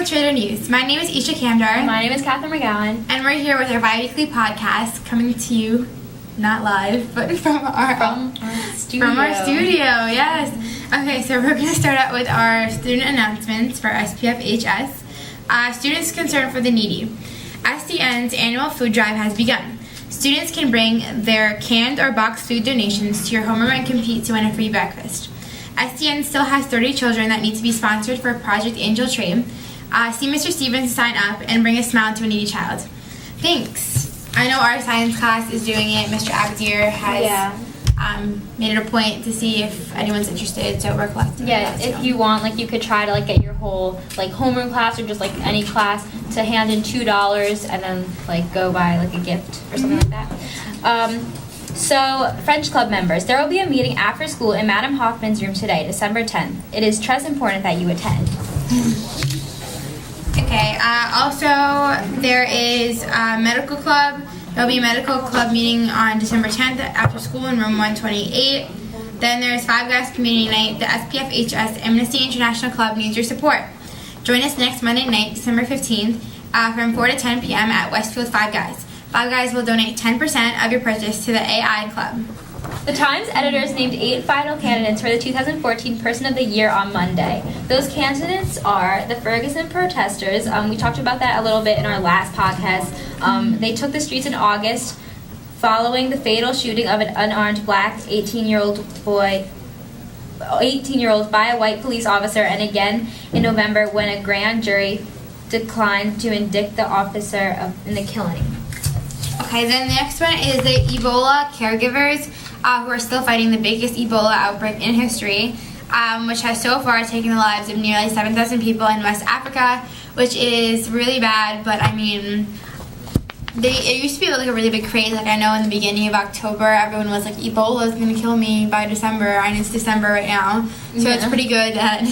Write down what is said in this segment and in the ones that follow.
with Trader News. My name is Isha Camdar. My name is Katherine McGowan. And we're here with our bi-weekly podcast, coming to you, not live, but from our studio. From our studio, yes. Okay, so we're going to start out with our student announcements for SPFHS. Students Concerned for the Needy. SDN's annual food drive has begun. Students can bring their canned or boxed food donations to your homeroom and compete to win a free breakfast. SDN still has 30 children that need to be sponsored for Project Angel Trade. See Mr. Stevens to sign up and bring a smile to a needy child. Thanks. I know our science class is doing it. Mr. Abdir has made it a point to see if anyone's interested, so we're collecting. Yeah, if you want, you could try to get your whole homeroom class or just any class to hand in $2 and then go buy a gift or something like that. So, French Club members, there will be a meeting after school in Madam Hoffman's room today, December 10th. It is just important that you attend. Okay, also there is a medical club. There will be a medical club meeting on December 10th after school in room 128. Then there's Five Guys Community Night. The SPFHS Amnesty International Club needs your support. Join us next Monday night, December 15th, from 4 to 10 p.m. at Westfield Five Guys. Five Guys will donate 10% of your purchase to the AI Club. The Times editors named 8 final candidates for the 2014 Person of the Year on Monday. Those candidates are the Ferguson protesters. We talked about that a little bit in our last podcast. They took the streets in August following the fatal shooting of an unarmed black 18-year-old by a white police officer, and again in November when a grand jury declined to indict the officer in the killing. Okay, then the next one is the Ebola caregivers who are still fighting the biggest Ebola outbreak in history, which has so far taken the lives of nearly 7,000 people in West Africa, which is really bad, but I mean, it used to be a really big craze. I know in the beginning of October, everyone was like, Ebola is going to kill me by December, and it's December right now, so It's pretty good that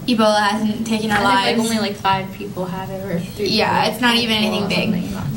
Ebola hasn't taken our lives. Only 5 people have it, or 3. Yeah, it's not even anything big.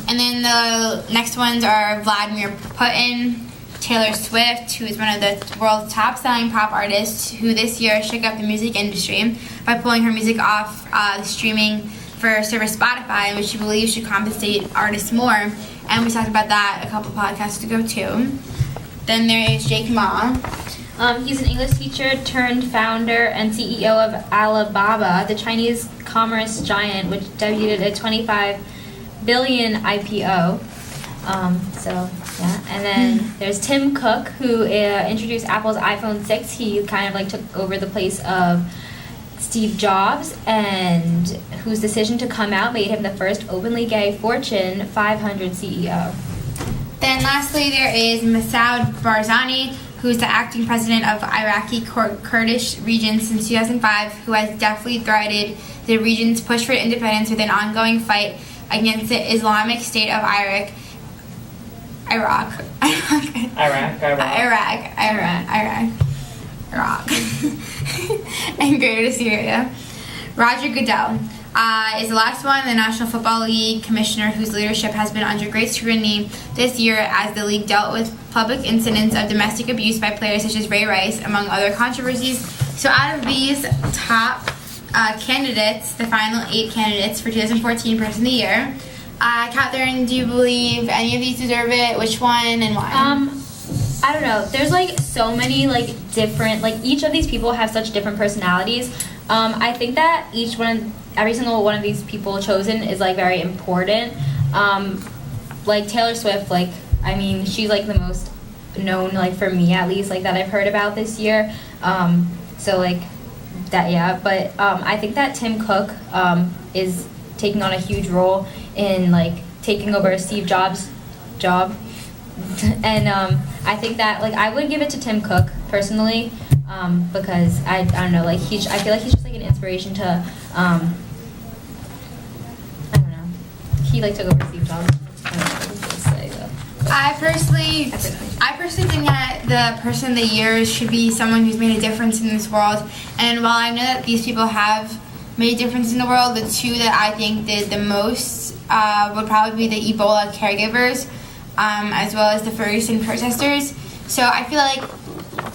And then the next ones are Vladimir Putin, Taylor Swift, who is one of the world's top-selling pop artists, who this year shook up the music industry by pulling her music off the streaming for service Spotify, which she believes should compensate artists more. And we talked about that a couple podcasts ago too. Then there is Jake Ma. He's an English teacher turned founder and CEO of Alibaba, the Chinese commerce giant, which debuted a $25 billion IPO. And then there's Tim Cook, who introduced Apple's iPhone 6. He kind of took over the place of Steve Jobs, and whose decision to come out made him the first openly gay Fortune 500 CEO. Then lastly, there is Masoud Barzani, who's the acting president of Iraqi Kurdish region since 2005, who has definitely thwarted the region's push for independence with an ongoing fight against the Islamic State of Iraq. And Greater Syria. Roger Goodell is the last one, the National Football League commissioner, whose leadership has been under great scrutiny this year as the league dealt with public incidents of domestic abuse by players such as Ray Rice, among other controversies. So out of these top candidates, the final 8 candidates for 2014 Person of the Year, Katherine, do you believe any of these deserve it? Which one and why? I don't know. There's so many different, each of these people have such different personalities. I think that every single one of these people chosen is very important. Taylor Swift, she's the most known, for me at least, that I've heard about this year. That, yeah. But I think that Tim Cook is taking on a huge role in taking over Steve Jobs' job. And I think that I would give it to Tim Cook personally, because I don't know, I feel like he's just an inspiration to I don't know, he took over Steve Jobs. I don't know what to say, though. I personally think that the Person of the Year should be someone who's made a difference in this world. And while I know that these people have made a difference in the world, the 2 that I think did the most would probably be the Ebola caregivers, as well as the Ferguson protesters. So I feel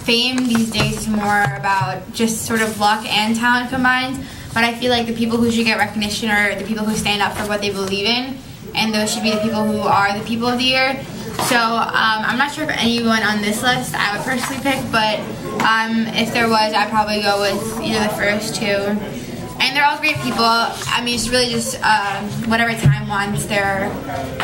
fame these days is more about just sort of luck and talent combined. but I feel like the people who should get recognition are the people who stand up for what they believe in, and those should be the people who are the people of the year. So I'm not sure if anyone on this list I would personally pick, but if there was, I'd probably go with either the first two. And they're all great people. I mean, it's really just whatever Time wants their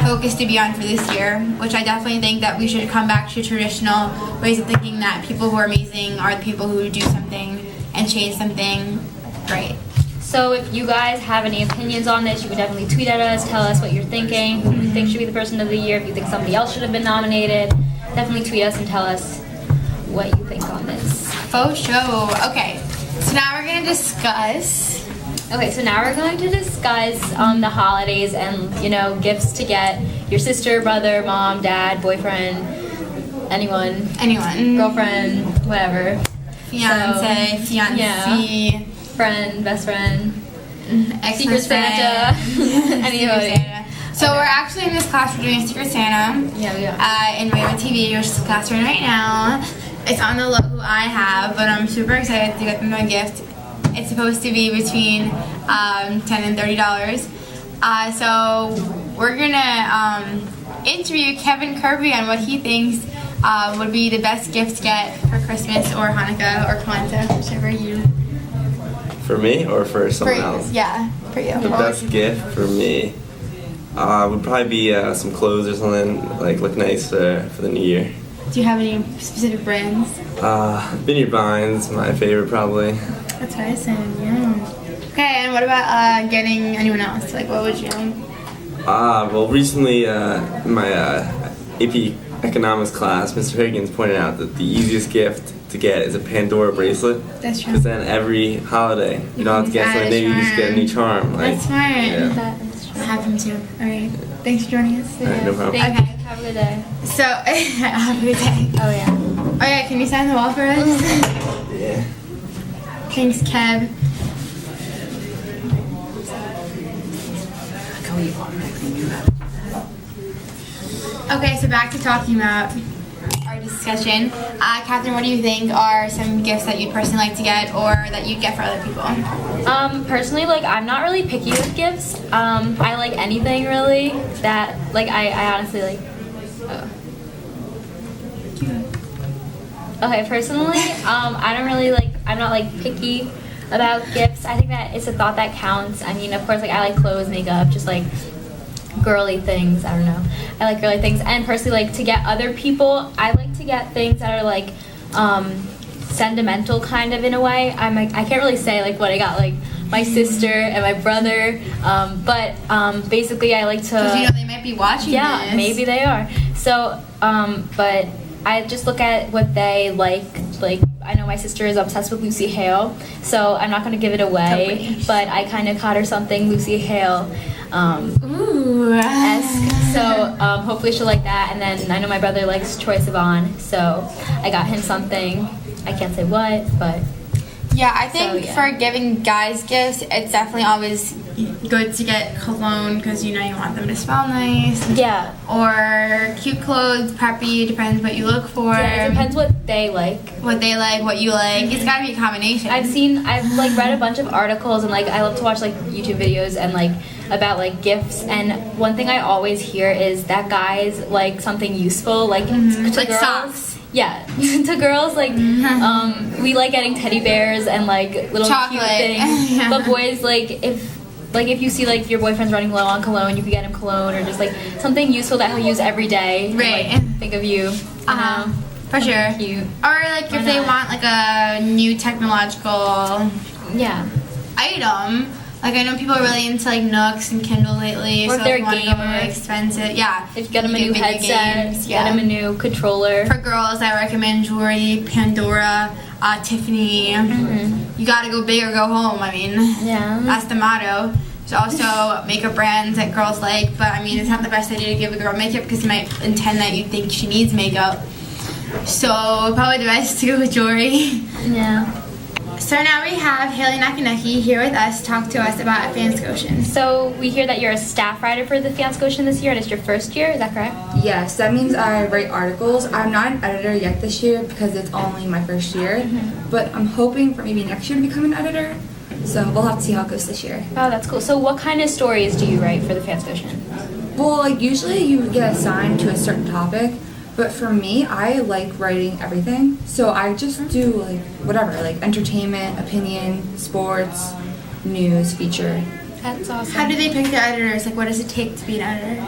focus to be on for this year, which I definitely think that we should come back to traditional ways of thinking that people who are amazing are the people who do something and change something great. So if you guys have any opinions on this, you can definitely tweet at us, tell us what you're thinking, who you think should be the person of the year, if you think somebody else should have been nominated. Definitely tweet us and tell us what you think on this. Faux show. Okay, so now we're going to discuss... Okay, so now we're going to discuss the holidays and, gifts to get your sister, brother, mom, dad, boyfriend, anyone, girlfriend, whatever. Fiance, fiancé. Yeah. Friend, best friend, Secret Santa, anybody. So we're actually in this class, we're doing a Secret Santa. Yeah, we are. In Raymond TV, which is the class we're in right now. It's on the low who I have, but I'm super excited to get them a gift. It's supposed to be between $10 and $30. So we're gonna interview Kevin Kirby on what he thinks would be the best gift to get for Christmas or Hanukkah or Kwanzaa, whichever you. For me or for someone else? Yeah, for you. The best gift for me would probably be some clothes or something, like look nice for the new year. Do you have any specific brands? Vineyard Vines, my favorite probably. That's what I said, yeah. Okay, and what about getting anyone else? Like, what would you? Well, recently in my AP Economics class, Mr. Higgins pointed out that the easiest gift to get is a Pandora bracelet. That's true. Because then every holiday, you don't have to get something new, you just get a new charm. That's smart. Yeah. That is true. I have them too. Alright. Thanks for joining us. Alright, no problem. Thank you. Have a good day. So, have a good day. Oh, yeah. Oh, yeah, can you sign the wall for us? Yeah. Thanks, Kev. Okay, so back to talking about our discussion. Catherine, what do you think are some gifts that you'd personally like to get or that you'd get for other people? Personally, I'm not really picky with gifts. I like anything really that, I honestly like. Okay, personally, I don't really I'm not picky about gifts. I think that it's a thought that counts. I mean, of course, I like clothes, makeup, just girly things. I don't know. I like girly things. And personally, to get other people, I like to get things that are sentimental kind of in a way. I can't really say what I got my sister and my brother, but basically I like to. Because they might be watching. Yeah, this. Maybe they are. So, but I just look at what they like. I know my sister is obsessed with Lucy Hale, so I'm not going to give it away, but I kind of caught her something Lucy Hale esque. So hopefully she'll like that. And then I know my brother likes Troye Sivan, so I got him something. I can't say what, but. Yeah, I think for giving guys gifts, it's definitely always good to get cologne because you want them to smell nice. Yeah. Or cute clothes, preppy, depends what you look for. Yeah, it depends what they like. What they like, what you like. Mm-hmm. It's gotta be a combination. I've read a bunch of articles and I love to watch YouTube videos and about girls, and one thing I always hear is that guys like something useful, to girls. Socks. Yeah, to girls, we like getting teddy bears and little chocolate. Cute things. Yeah. But boys, if you see your boyfriend's running low on cologne, you can get him cologne or just something useful that he'll use every day. Right. And, think of you. For sure. Cute. Or if they want a new technological item. I know people are really into Nooks and Kindle lately. Or if so they're if you want to go more gamers. expensive, If you get them a new headset, get them a new controller. For girls, I recommend jewelry, Pandora, Tiffany. Mm-hmm. You gotta go big or go home. That's the motto. There's also makeup brands that girls like, but it's not the best idea to give a girl makeup because you might intend that you think she needs makeup. So probably the best to go with jewelry. Yeah. So now we have Haley Nakaneki here with us to talk to us about Fanscotian. So we hear that you're a staff writer for the Fanscotian this year, and it's your first year, is that correct? Yes, that means I write articles. I'm not an editor yet this year because it's only my first year, but I'm hoping for maybe next year to become an editor. So we'll have to see how it goes this year. Wow, that's cool. So what kind of stories do you write for the Fansquishion? Well, like usually you get assigned to a certain topic, but for me, I like writing everything. So I just do like whatever, like entertainment, opinion, sports, news, feature. That's awesome. How do they pick their editors? Like, what does it take to be an editor?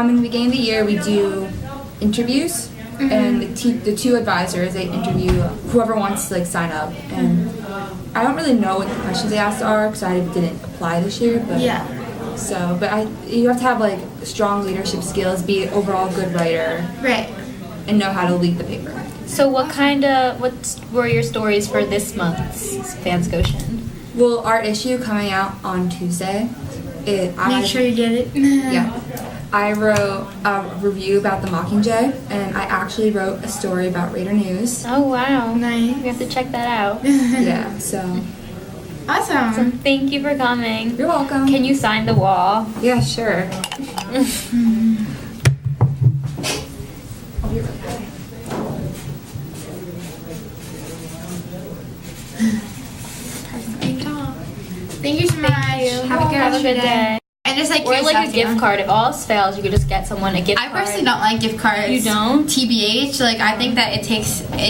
In the beginning of the year, we do interviews, and the two advisors, they interview whoever wants to like sign up. And I don't really know what the questions they asked are because I didn't apply this year. But Yeah. So, but you have to have like strong leadership skills, be an overall good writer, Right. and know how to lead the paper. So what were your stories for this month's Fansquishion? Well, our issue coming out on Tuesday. Make sure you get it. Yeah. I wrote a review about the Mockingjay, and I actually wrote a story about Raider News. Oh wow. Nice. We have to check that out. Yeah, so Awesome. Thank you for coming. you're welcome. Can you sign the wall? Yeah, sure. Thank you so much. Have a good day. And just like Or cute like stuff, a gift yeah. card. If all else fails, you could just get someone a gift I card. personally don't like gift cards. You don't? TBH, like I think that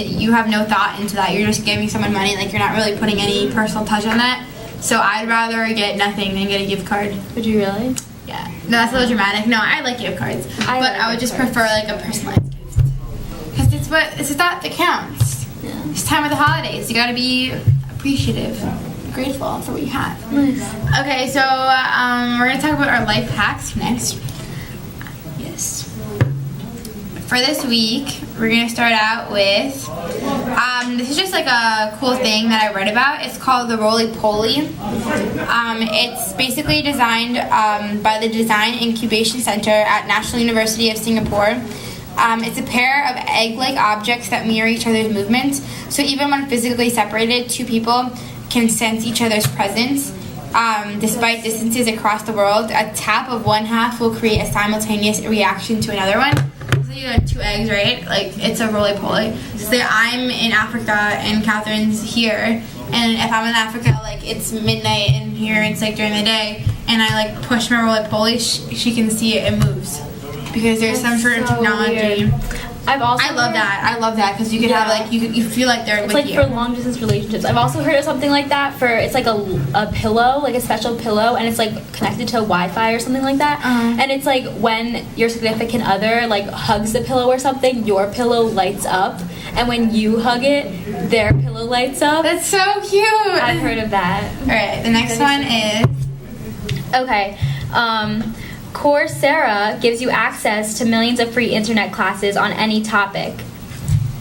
you have no thought into that. You're just giving someone money, like you're not really putting any personal touch on that. So I'd rather get nothing than get a gift card. Would you really? Yeah. No, that's a little dramatic. No, I like gift cards. But I would just prefer like a personalized gift. Because it's a thought that counts. Yeah. It's time of the holidays. You gotta be appreciative, grateful for what you have. Nice. Okay, so we're gonna talk about our life hacks next. Yes. For this week, we're gonna start out with this is just like a cool thing that I read about. It's called the roly-poly. It's basically designed by the Design Incubation Center at National University of Singapore. It's a pair of egg-like objects that mirror each other's movements. So even when physically separated, two people can sense each other's presence. Despite distances across the world, a tap of one half will create a simultaneous reaction to another one. So you have two eggs, right? Like it's a roly-poly. So say I'm in Africa and Catherine's here, and if I'm in Africa, like it's midnight and here it's like during the day, and I like push my roly-poly, she can see it and moves because there's some sort of technology. Weird. I love that because you could have like you feel like they're It's with like you. for long distance relationships. I've also heard of something like that for it's like a pillow, like a special pillow, and it's like connected to Wi-Fi or something like that. And it's like when your significant other like hugs the pillow or something, your pillow lights up, and when you hug it, their pillow lights up. That's so cute. I've heard of that. All right, the next one is Okay. Coursera gives you access to millions of free internet classes on any topic.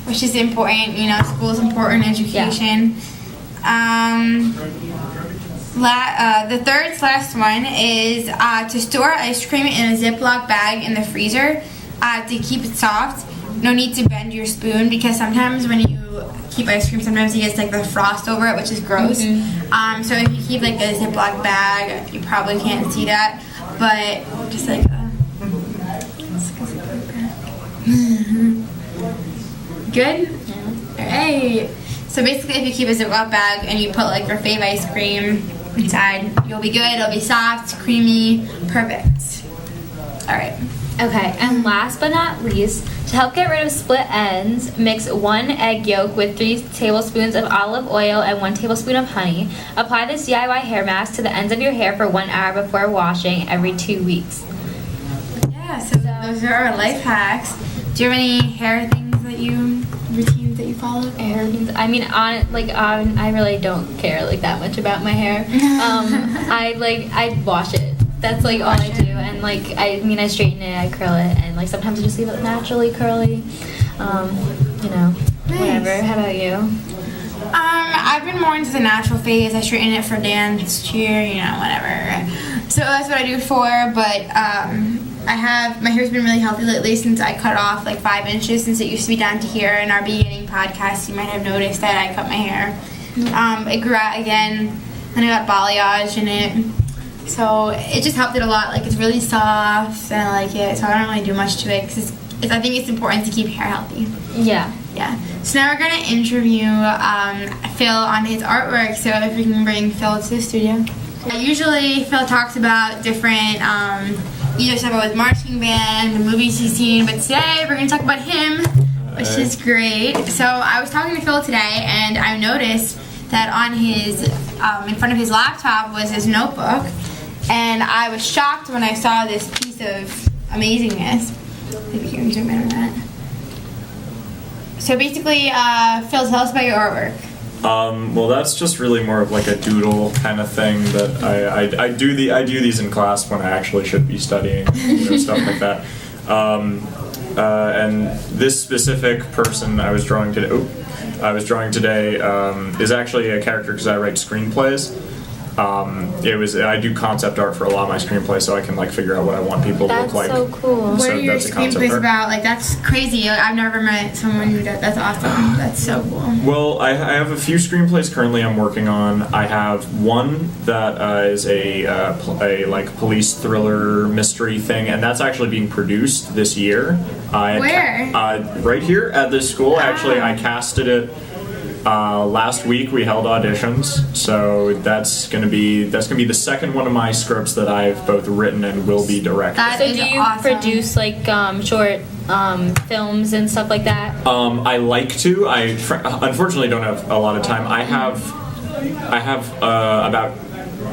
which is important. You know, school is important, education. The third last one is to store ice cream in a Ziploc bag in the freezer to keep it soft. No need to bend your spoon because sometimes when you keep ice cream, sometimes it gets like the frost over it, which is gross. So if you keep like a Ziploc bag, you probably can't see that, but just like good? Yeah. Alright. So basically if you keep a Ziploc bag and you put like your fave ice cream inside, you'll be good, it'll be soft, creamy, perfect. Alright. Okay, and last but not least, to help get rid of split ends, mix 1 egg yolk with 3 tablespoons of olive oil and 1 tablespoon of honey. Apply this DIY hair mask to the ends of your hair for 1 hour before washing every 2 weeks. Yeah, so those are our life hacks. Do you have any hair things that routines that you follow? Hair routines? I mean, I really don't care like that much about my hair. I wash it. That's like all I do, and like I straighten it, I curl it, and like sometimes I just leave it naturally curly. Whatever. How about you? I've been more into the natural phase. I straighten it for dance, cheer, whatever. So that's what I do for. But my hair's been really healthy lately since I cut off like 5 inches since it used to be down to here. In our beginning podcast, you might have noticed that I cut my hair. It grew out again, and I got balayage in it. So it just helped it a lot. Like it's really soft and I like it. So I don't really do much to it because I think it's important to keep hair healthy. Yeah. Yeah. So now we're going to interview Phil on his artwork. So if we can bring Phil to the studio. Usually Phil talks about different, either stuff about his marching band, the movies he's seen, but today we're going to talk about him, which is great. So I was talking to Phil today, and I noticed that on his, in front of his laptop was his notebook, and I was shocked when I saw this piece of amazingness. Maybe you can zoom in on that. So basically, Phil, tell us about your artwork. Well, that's just really more of like a doodle kind of thing that I do these in class when I actually should be studying, stuff like that. And this specific person I was drawing today is actually a character because I write screenplays. I do concept art for a lot of my screenplays, so I can like figure out what I want people to look like. That's so cool. What are your screenplays about? Like, that's crazy. Like, I've never met someone who does. That's awesome. That's so cool. Well, I have a few screenplays currently I'm working on. I have one that is a like police thriller mystery thing, and that's actually being produced this year. Where? Right here at this school. Actually, I casted it. Last week we held auditions, so that's gonna be the second one of my scripts that I've both written and will be directing. So do you produce like short films and stuff like that? I like to. I unfortunately don't have a lot of time. I have about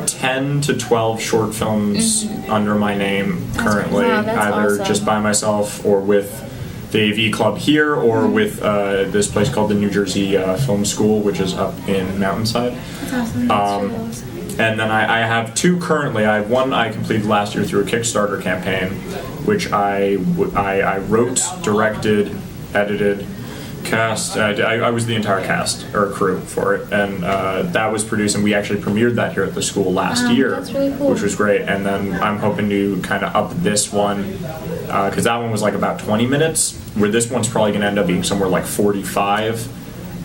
10 to 12 short films under my name currently, that's either awesome. just by myself or with the AV Club here, or with this place called the New Jersey Film School, which is up in Mountainside. That's awesome. That's really awesome. And then I have two currently. I have one I completed last year through a Kickstarter campaign, which I wrote, directed, edited, cast. I was the entire cast or crew for it, and that was produced, and we actually premiered that here at the school last year, that's really cool. which was great. And then I'm hoping to kind of up this one, because that one was like about 20 minutes, where this one's probably going to end up being somewhere like 45.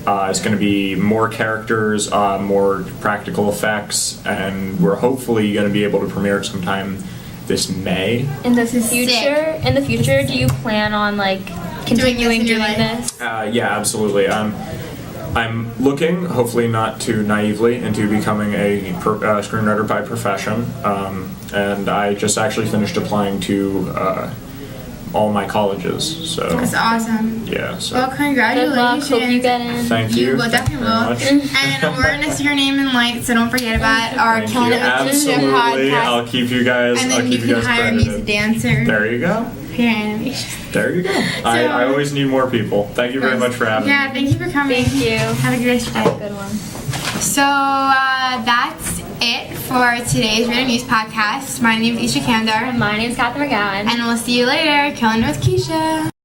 It's going to be more characters, more practical effects, and we're hopefully going to be able to premiere it sometime this May. In the future, do you plan on like continuing doing this? Yeah, absolutely. I'm looking, hopefully not too naively, into becoming a screenwriter by profession, and I just actually finished applying to all my colleges. So That's awesome. yeah. So Well, Good luck. congratulations. Hope you get in. thank you. You will definitely will. Thank you very much. And we're going to see your name in lights, so don't forget about our Thank Killing you. It with Keisha Absolutely. podcast. I'll keep you guys. And I'll then you keep you can guys hire me as a credited. dancer There you go. for your animation. There you go. I always need more people. Thank you very much for having me. Yeah, thank you for coming. Thank you. Have a good rest of your day. Good one. So that's it for today's Random News podcast. My name is Isha Kandar, My name's Katherine McGowan. and we'll see you later. Killing It with Keisha.